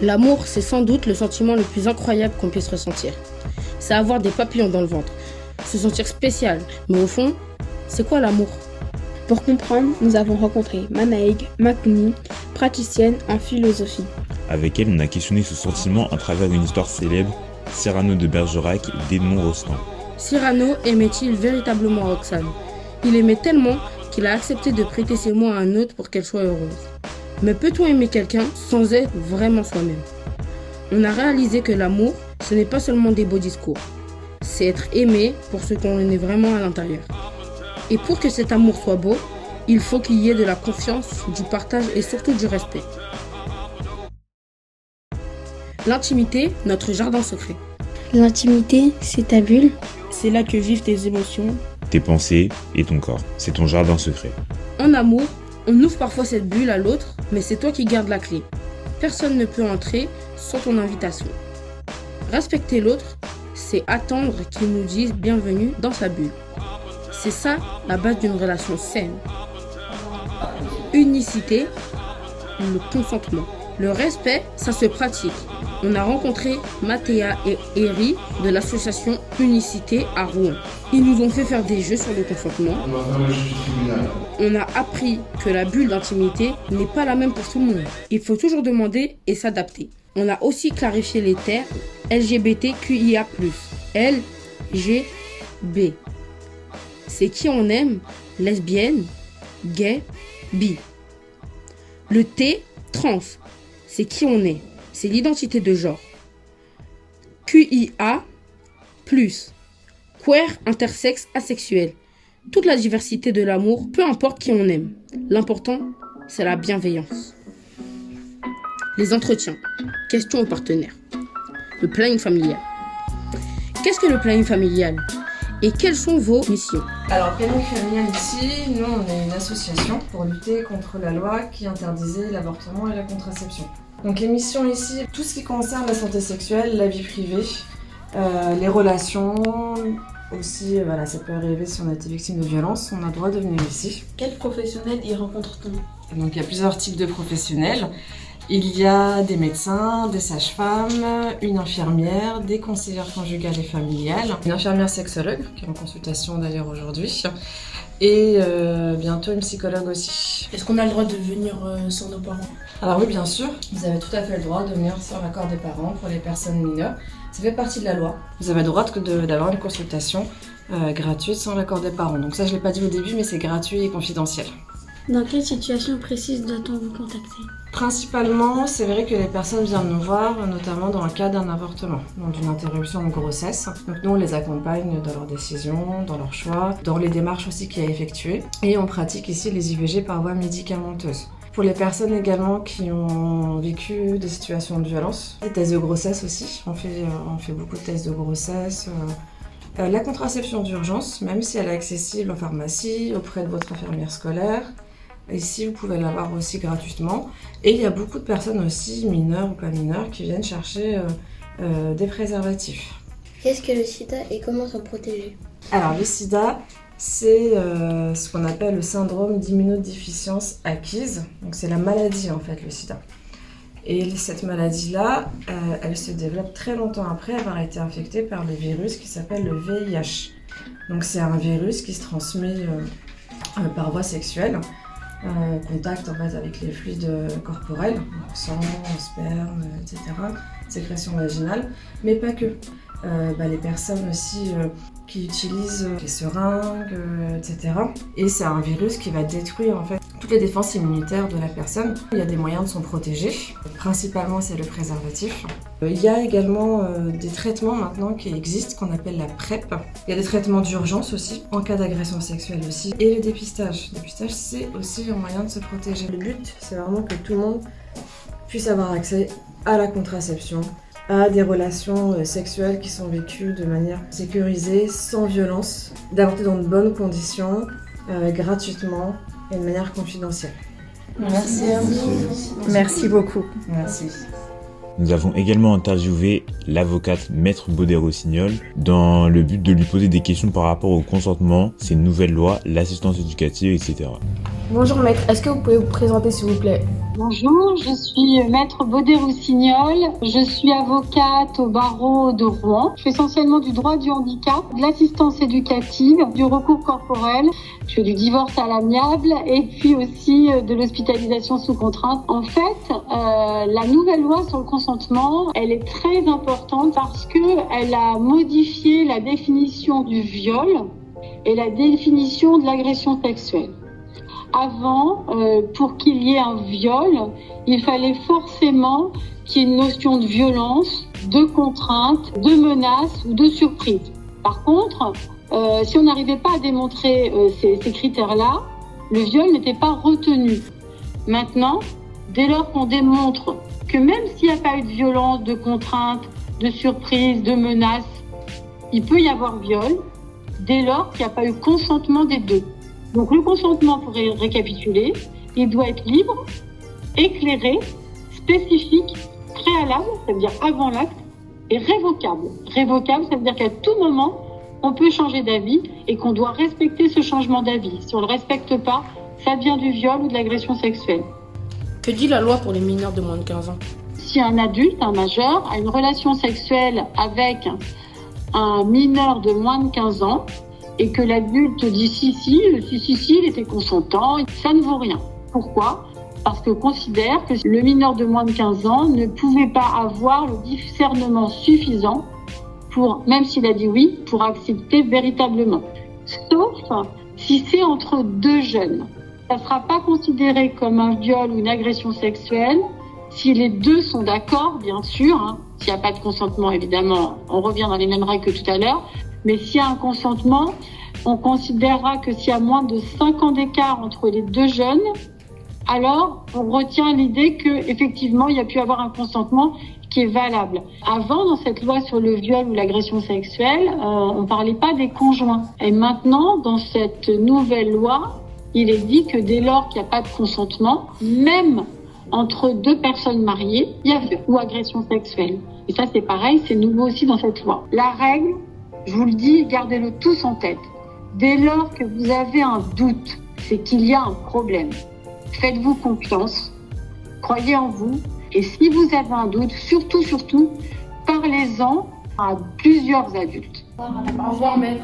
L'amour, c'est sans doute le sentiment le plus incroyable qu'on puisse ressentir. C'est avoir des papillons dans le ventre, se sentir spécial. Mais au fond, c'est quoi l'amour ? Pour comprendre, nous avons rencontré Manaïg Makouni, praticienne en philosophie. Avec elle, on a questionné ce sentiment à travers une histoire célèbre, Cyrano de Bergerac d'Edmond Rostand. Cyrano aimait-il véritablement Roxane ? Il aimait tellement qu'il a accepté de prêter ses mots à un autre pour qu'elle soit heureuse. Mais peut-on aimer quelqu'un sans être vraiment soi-même ? On a réalisé que l'amour, ce n'est pas seulement des beaux discours. C'est être aimé pour ce qu'on est vraiment à l'intérieur. Et pour que cet amour soit beau, il faut qu'il y ait de la confiance, du partage et surtout du respect. L'intimité, notre jardin secret. L'intimité, c'est ta bulle. C'est là que vivent tes émotions, Tes pensées et ton corps, c'est ton jardin secret. En amour, on ouvre parfois cette bulle à l'autre, mais c'est toi qui gardes la clé. Personne ne peut entrer sans ton invitation. Respecter l'autre, c'est attendre qu'il nous dise bienvenue dans sa bulle. C'est ça la base d'une relation saine. Unicité, le consentement. Le respect, ça se pratique. On a rencontré Mathéa et Eri de l'association Unicité à Rouen. Ils nous ont fait faire des jeux sur le consentement. On a appris que la bulle d'intimité n'est pas la même pour tout le monde. Il faut toujours demander et s'adapter. On a aussi clarifié les termes LGBTQIA+. L, G, B. C'est qui on aime, lesbienne, gay, bi. Le T, trans. C'est qui on est. C'est l'identité de genre. QIA+, queer, intersexe, asexuel. Toute la diversité de l'amour, peu importe qui on aime. L'important, c'est la bienveillance. Les entretiens. Questions aux partenaires. Le planning familial. Qu'est-ce que le planning familial ? Et quelles sont vos missions ? Alors, Planning Familial ici, nous on est une association pour lutter contre la loi qui interdisait l'avortement et la contraception. Donc les missions ici, tout ce qui concerne la santé sexuelle, la vie privée, les relations, aussi voilà, ça peut arriver si on a été victime de violence, on a le droit de venir ici. Quels professionnels y rencontre-t-on ? Donc il y a plusieurs types de professionnels. Il y a des médecins, des sages-femmes, une infirmière, des conseillères conjugales et familiales, une infirmière sexologue qui est en consultation d'ailleurs aujourd'hui, et bientôt une psychologue aussi. Est-ce qu'on a le droit de venir sans nos parents ? Alors oui, bien sûr, vous avez tout à fait le droit de venir sans l'accord des parents pour les personnes mineures. Ça fait partie de la loi. Vous avez le droit d'avoir une consultation gratuite sans l'accord des parents. Donc ça, je ne l'ai pas dit au début, mais c'est gratuit et confidentiel. Dans quelle situation précise doit-on vous contacter ? Principalement, c'est vrai que les personnes viennent nous voir, notamment dans le cas d'un avortement, donc d'une interruption de grossesse. Donc nous, on les accompagne dans leurs décisions, dans leurs choix, dans les démarches aussi qu'il y a effectuées. Et on pratique ici les IVG par voie médicamenteuse. Pour les personnes également qui ont vécu des situations de violence, des tests de grossesse aussi, on fait beaucoup de tests de grossesse. La contraception d'urgence, même si elle est accessible en pharmacie, auprès de votre infirmière scolaire. Ici, vous pouvez l'avoir aussi gratuitement. Et il y a beaucoup de personnes aussi, mineures ou pas mineures, qui viennent chercher des préservatifs. Qu'est-ce que le sida et comment s'en protéger ? Alors, le sida, c'est ce qu'on appelle le syndrome d'immunodéficience acquise. Donc, c'est la maladie, en fait, le sida. Et cette maladie-là, elle se développe très longtemps après avoir été infectée par le virus qui s'appelle le VIH. Donc, c'est un virus qui se transmet par voie sexuelle. Contact en fait avec les fluides corporels, donc sang, sperme, etc., sécrétion vaginale, mais pas que. Les personnes aussi qui utilisent les seringues, etc. Et c'est un virus qui va détruire en fait toutes les défenses immunitaires de la personne. Il y a des moyens de s'en protéger, principalement c'est le préservatif. Il y a également des traitements maintenant qui existent qu'on appelle la PrEP. Il y a des traitements d'urgence aussi, en cas d'agression sexuelle aussi. Et le dépistage. Le dépistage c'est aussi un moyen de se protéger. Le but c'est vraiment que tout le monde puisse avoir accès à la contraception, à des relations sexuelles qui sont vécues de manière sécurisée, sans violence, d'avorter dans de bonnes conditions, gratuitement et de manière confidentielle. Merci à vous. Merci beaucoup. Merci. Nous avons également interviewé l'avocate Maître Baudet-Rossignol dans le but de lui poser des questions par rapport au consentement, ces nouvelles lois, l'assistance éducative, etc. Bonjour maître, est-ce que vous pouvez vous présenter s'il vous plaît? Bonjour, je suis Maître Baudet-Rossignol. Je suis avocate au barreau de Rouen. Je fais essentiellement du droit du handicap, de l'assistance éducative, du recours corporel. Je fais du divorce à l'amiable et puis aussi de l'hospitalisation sous contrainte. En fait, la nouvelle loi sur le consentement, elle est très importante parce que elle a modifié la définition du viol et la définition de l'agression sexuelle. Avant, pour qu'il y ait un viol, il fallait forcément qu'il y ait une notion de violence, de contrainte, de menace ou de surprise. Par contre, si on n'arrivait pas à démontrer ces critères-là, le viol n'était pas retenu. Maintenant, dès lors qu'on démontre que même s'il n'y a pas eu de violence, de contrainte, de surprise, de menace, il peut y avoir viol, dès lors qu'il n'y a pas eu consentement des deux. Donc le consentement, pour récapituler, il doit être libre, éclairé, spécifique, préalable, c'est-à-dire avant l'acte, et révocable. Révocable, ça veut dire qu'à tout moment, on peut changer d'avis et qu'on doit respecter ce changement d'avis. Si on ne le respecte pas, ça devient du viol ou de l'agression sexuelle. Que dit la loi pour les mineurs de moins de 15 ans? Si un adulte, un majeur, a une relation sexuelle avec un mineur de moins de 15 ans, et que l'adulte dit si, il était consentant, ça ne vaut rien. Pourquoi? Parce qu'on considère que le mineur de moins de 15 ans ne pouvait pas avoir le discernement suffisant pour, même s'il a dit oui, pour accepter véritablement. Sauf si c'est entre deux jeunes. Ça ne sera pas considéré comme un viol ou une agression sexuelle si les deux sont d'accord, bien sûr. S'il n'y a pas de consentement, évidemment, on revient dans les mêmes règles que tout à l'heure. Mais s'il y a un consentement, on considérera que s'il y a moins de 5 ans d'écart entre les deux jeunes, alors on retient l'idée qu'effectivement, il y a pu avoir un consentement qui est valable. Avant, dans cette loi sur le viol ou l'agression sexuelle, on ne parlait pas des conjoints. Et maintenant, dans cette nouvelle loi, il est dit que dès lors qu'il n'y a pas de consentement, même entre deux personnes mariées, il y a viol ou agression sexuelle. Et ça, c'est pareil, c'est nouveau aussi dans cette loi. La règle, je vous le dis, gardez-le tous en tête. Dès lors que vous avez un doute, c'est qu'il y a un problème. Faites-vous confiance, croyez en vous, et si vous avez un doute, surtout, parlez-en à plusieurs adultes. Au revoir maître.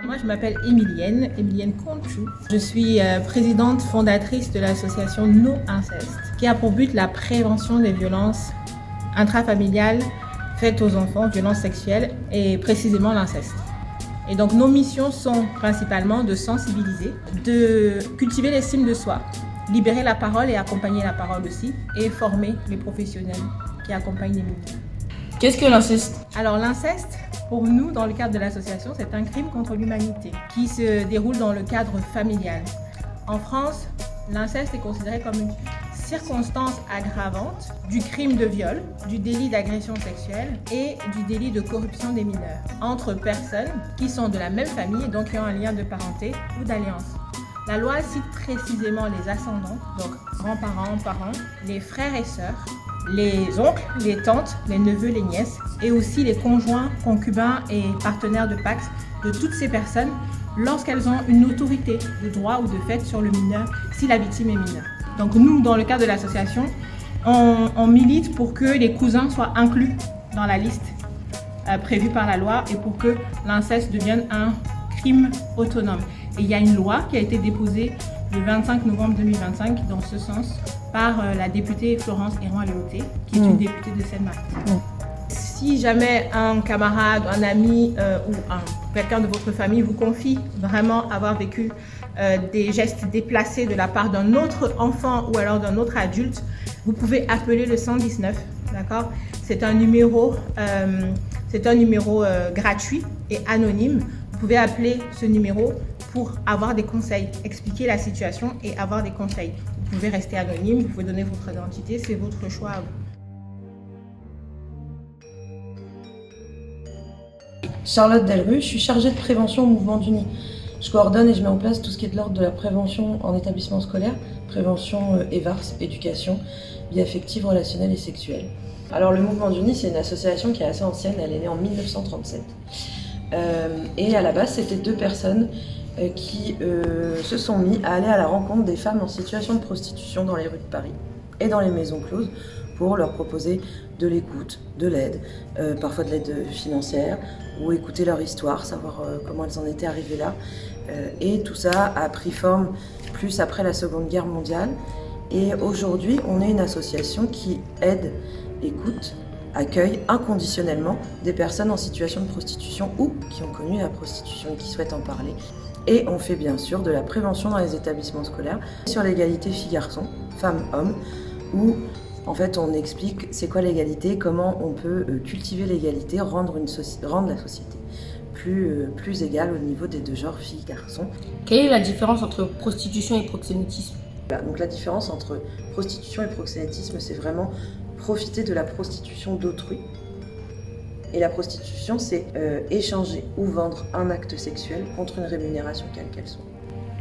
Moi, je m'appelle Emilienne Conchou. Je suis présidente fondatrice de l'association No Inceste, qui a pour but la prévention des violences intrafamiliales faites aux enfants, violences sexuelles et précisément l'inceste. Et donc nos missions sont principalement de sensibiliser, de cultiver l'estime de soi, libérer la parole et accompagner la parole aussi, et former les professionnels qui accompagnent les mineurs. Qu'est-ce que l'inceste? Alors l'inceste, pour nous, dans le cadre de l'association, c'est un crime contre l'humanité qui se déroule dans le cadre familial. En France, l'inceste est considéré comme une circonstance aggravante du crime de viol, du délit d'agression sexuelle et du délit de corruption des mineurs entre personnes qui sont de la même famille et donc qui ont un lien de parenté ou d'alliance. La loi cite précisément les ascendants, donc grands-parents, parents, les frères et sœurs, les oncles, les tantes, les neveux, les nièces et aussi les conjoints, concubins et partenaires de Pacs de toutes ces personnes lorsqu'elles ont une autorité de droit ou de fait sur le mineur si la victime est mineure. Donc nous, dans le cadre de l'association, on milite pour que les cousins soient inclus dans la liste prévue par la loi et pour que l'inceste devienne un crime autonome. Et il y a une loi qui a été déposée le 25 novembre 2025 dans ce sens par la députée Florence Héroin-Léoté, qui est une députée de Seine-Maritime. Si jamais un camarade, un ami ou quelqu'un de votre famille vous confie vraiment avoir vécu des gestes déplacés de la part d'un autre enfant ou alors d'un autre adulte, vous pouvez appeler le 119, d'accord ? C'est un numéro gratuit et anonyme. Vous pouvez appeler ce numéro pour avoir des conseils, expliquer la situation et avoir des conseils. Vous pouvez rester anonyme, vous pouvez donner votre identité, c'est votre choix à vous. Charlotte Delru, je suis chargée de prévention au Mouvement d'Uni. Je coordonne et je mets en place tout ce qui est de l'ordre de la prévention en établissement scolaire, prévention EVARS, éducation, vie affective, relationnelle et sexuelle. Alors le Mouvement d'Uni, c'est une association qui est assez ancienne, elle est née en 1937. Et à la base, c'était 2 personnes qui se sont mis à aller à la rencontre des femmes en situation de prostitution dans les rues de Paris et dans les maisons closes pour leur proposer de l'écoute, de l'aide, parfois de l'aide financière, ou écouter leur histoire, savoir comment elles en étaient arrivées là. Et tout ça a pris forme plus après la Seconde Guerre mondiale. Et aujourd'hui, on est une association qui aide, écoute, accueille inconditionnellement des personnes en situation de prostitution ou qui ont connu la prostitution et qui souhaitent en parler. Et on fait bien sûr de la prévention dans les établissements scolaires sur l'égalité filles-garçons, femmes-hommes, où en fait on explique c'est quoi l'égalité, comment on peut cultiver l'égalité, rendre la société plus égale au niveau des 2 genres, filles-garçons. Quelle est la différence entre prostitution et proxénétisme? Donc la différence entre prostitution et proxénétisme, c'est vraiment profiter de la prostitution d'autrui. Et la prostitution, c'est échanger ou vendre un acte sexuel contre une rémunération quelle qu'elle soit.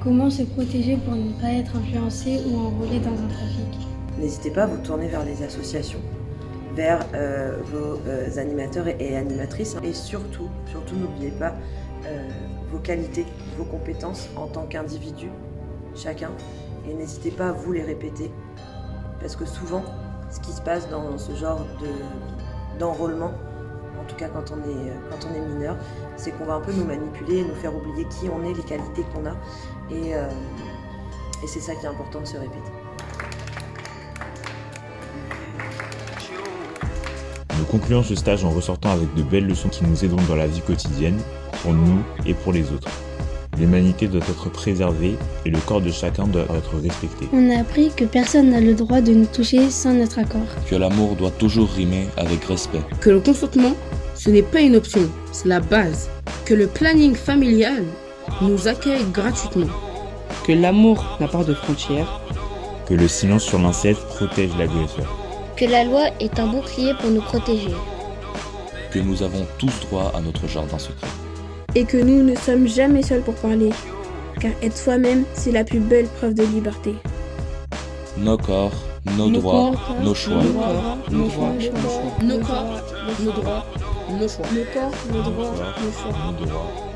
Comment se protéger pour ne pas être influencé ou enrôlé dans un trafic? N'hésitez pas à vous tourner vers les associations, vers vos animateurs et animatrices. Et surtout n'oubliez pas vos qualités, vos compétences en tant qu'individu, chacun. Et n'hésitez pas à vous les répéter. Parce que souvent, ce qui se passe dans ce genre d'enrôlement, en tout cas quand on est mineur, c'est qu'on va un peu nous manipuler et nous faire oublier qui on est, les qualités qu'on a. Et c'est ça qui est important de se répéter. Nous concluons ce stage en ressortant avec de belles leçons qui nous aideront dans la vie quotidienne, pour nous et pour les autres. L'humanité doit être préservée et le corps de chacun doit être respecté. On a appris que personne n'a le droit de nous toucher sans notre accord. Que l'amour doit toujours rimer avec respect. Que le consentement, ce n'est pas une option, c'est la base. Que le planning familial nous accueille gratuitement. Que l'amour n'a pas de frontières. Que le silence sur l'inceste protège l'agresseur. Que la loi est un bouclier pour nous protéger. Que nous avons tous droit à notre jardin secret. Et que nous ne sommes jamais seuls pour parler, car être soi-même, c'est la plus belle preuve de liberté. Nos corps, nos droits, nos choix. Nos corps, nos droits, nos choix. Nos corps, nos droits, nos choix. Nos droits.